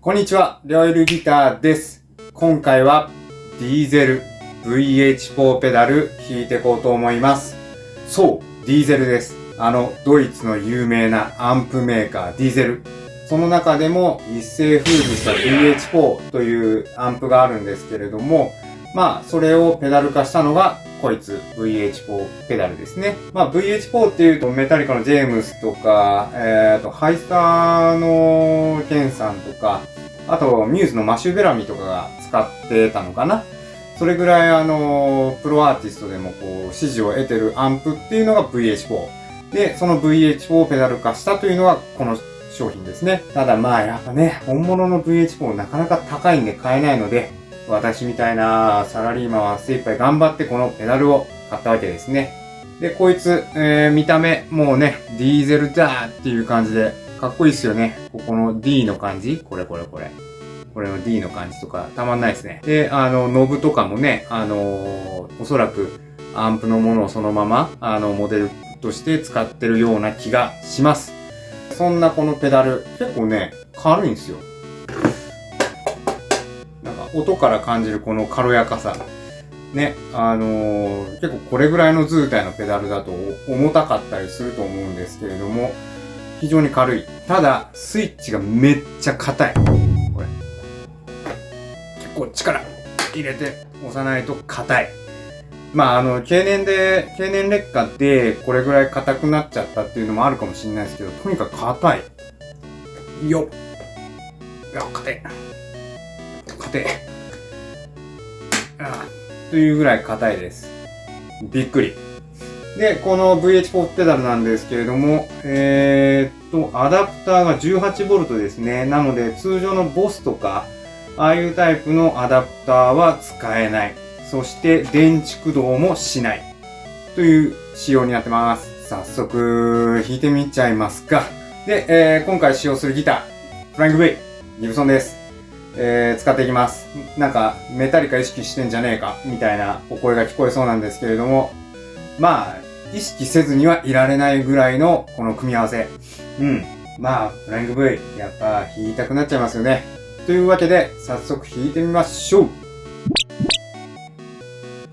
こんにちは、りょうゆるギターです。今回はディーゼル VH4 ペダル弾いていこうと思います。そう、ディーゼルです。ドイツの有名なアンプメーカーディーゼル。その中でも一世風靡した VH4 というアンプがあるんですけれども、それをペダル化したのがこいつ VH4 ペダルですね。VH4 っていうとメタリカのジェームスとか、ハイスターのケンさんとか、あとミューズのマシュー・ベラミとかが使ってたのかな。それぐらいプロアーティストでも支持を得てるアンプっていうのが VH4。で、その VH4 をペダル化したというのがこの商品ですね。ただやっぱね、本物の VH4 なかなか高いんで買えないので、私みたいなサラリーマンは精一杯頑張ってこのペダルを買ったわけですね。で、こいつ、見た目、もうね、ディーゼルだーっていう感じで、かっこいいっすよね。ここの D の感じこれ。これの D の感じとか、たまんないですね。で、ノブとかもね、おそらく、アンプのものをそのまま、モデルとして使ってるような気がします。そんなこのペダル、結構ね、軽いんですよ。音から感じるこの軽やかさ。ね、結構これぐらいの図体のペダルだと重たかったりすると思うんですけれども、非常に軽い。ただ、スイッチがめっちゃ硬い。これ。結構力入れて押さないと硬い。経年劣化でこれぐらい硬くなっちゃったっていうのもあるかもしれないですけど、とにかく硬い。よっ。いや、硬い。というぐらい硬いです。びっくり。で、この VH4 ペダルなんですけれども、アダプターが 18V ですね。なので、通常のボスとか、ああいうタイプのアダプターは使えない。そして、電池駆動もしない。という仕様になってます。早速、弾いてみちゃいますか。で、今回使用するギター、フライング V、ギブソンです。使っていきます。なんか、メタリカ意識してんじゃねえか、みたいなお声が聞こえそうなんですけれども、意識せずにはいられないぐらいのこの組み合わせ。フライング V、やっぱ弾いたくなっちゃいますよね。というわけで、早速弾いてみましょう。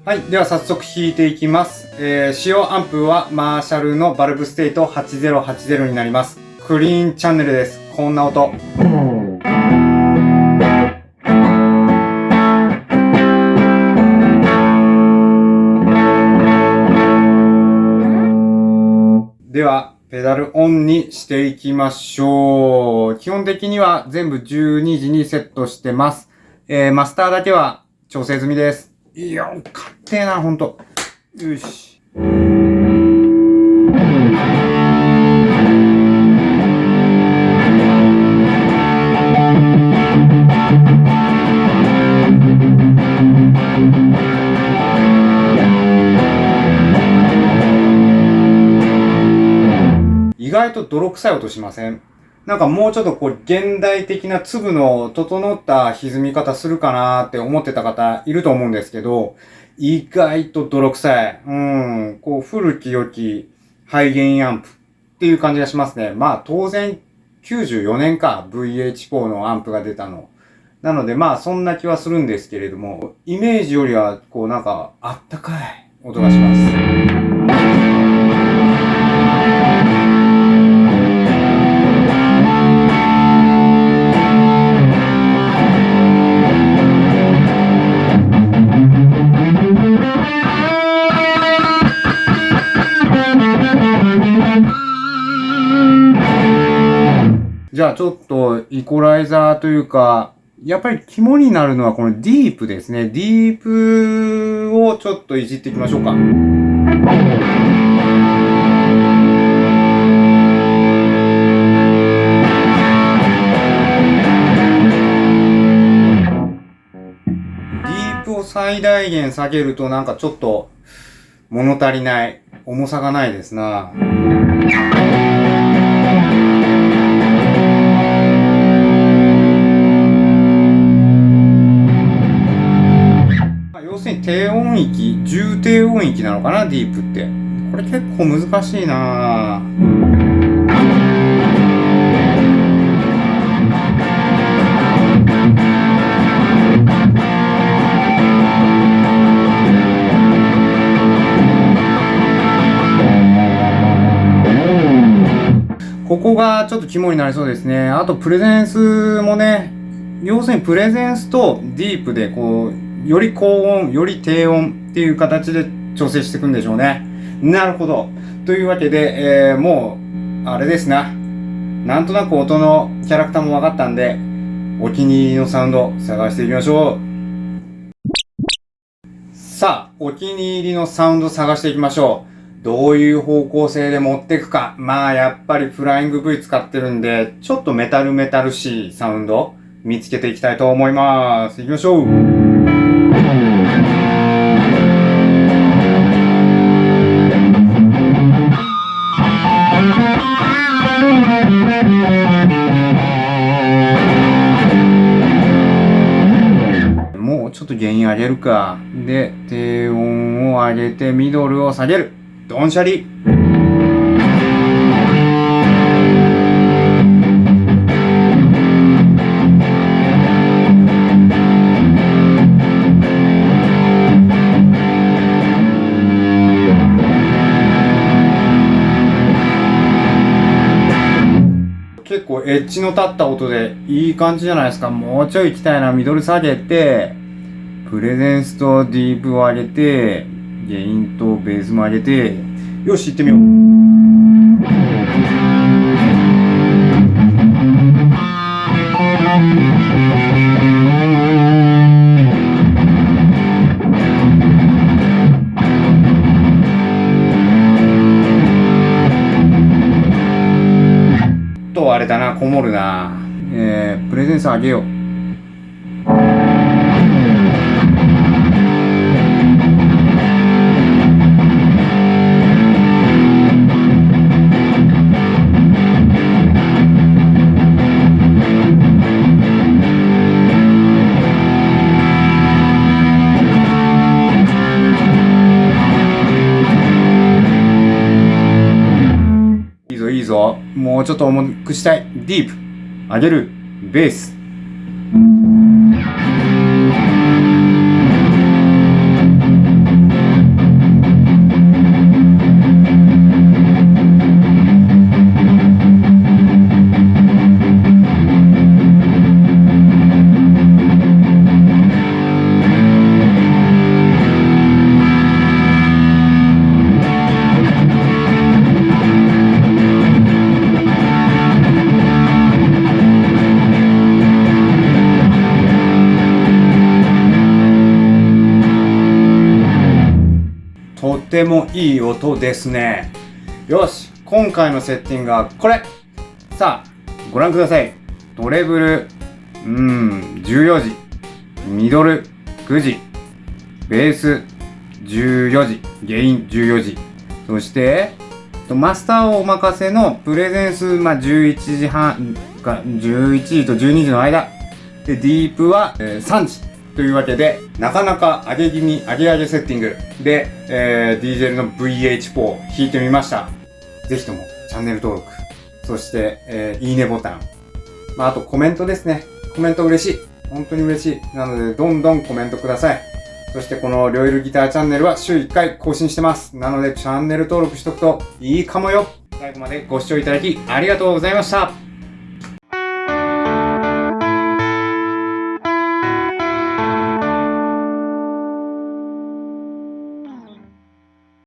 はい。では早速弾いていきます。使用アンプはマーシャルのバルブステート8080になります。クリーンチャンネルです。こんな音。では、ペダルオンにしていきましょう。基本的には全部12時にセットしてます。マスターだけは調整済みです。いや、かってえな、ほんと。よし。意外と泥臭い音しません？なんかもうちょっと現代的な粒の整った歪み方するかなーって思ってた方いると思うんですけど、意外と泥臭い。古き良きハイゲインアンプっていう感じがしますね。当然94年か VH4 のアンプが出たの。なのでそんな気はするんですけれども、イメージよりはなんかあったかい音がします。じゃあちょっとイコライザーというか、やっぱり肝になるのはこのディープですね。ディープをちょっといじっていきましょうか。ディープを最大限下げるとなんかちょっと物足りない。重さがないですな。要するに低音域、重低音域なのかな、ディープって。これ結構難しいなぁ。こがちょっと肝になりそうですね。あとプレゼンスもね、要するにプレゼンスとディープでこう、より高音、より低音っていう形で調整していくんでしょうね。なるほど。というわけで、もう、あれですな。なんとなく音のキャラクターも分かったんで、お気に入りのサウンド探していきましょう。さあ、お気に入りのサウンド探していきましょう。どういう方向性で持っていくか。まあ、やっぱりフライング V 使ってるんで、ちょっとメタルしいサウンド見つけていきたいと思います。行きましょう。もうちょっと原因上げるか。で、低音を上げてミドルを下げる。ドンシャリ。結構エッジの立った音でいい感じじゃないですか。もうちょい行きたいな。ミドル下げて、プレゼンスとディープを上げて、ゲインとベースも上げて、よし行ってみよう。とあれだな、こもるな。プレゼンス上げよう。いいぞ。もうちょっと重くしたい。ディープ。上げる。ベース。とてもいい音ですね。よし、今回のセッティングはこれ。さあ、ご覧ください。トレブル、14時。ミドル、9時。ベース、14時。ゲイン、14時。そして、マスターをお任せのプレゼンス、11時半か、11時と12時の間。で、ディープは、3時。というわけで、なかなか上げ気味、上げセッティングで、ディーゼルの VH4 弾いてみました。ぜひともチャンネル登録、そして、いいねボタン。あとコメントですね。コメント嬉しい。本当に嬉しい。なので、どんどんコメントください。そしてこのりょういるギターチャンネルは週1回更新してます。なので、チャンネル登録しとくといいかもよ。最後までご視聴いただきありがとうございました。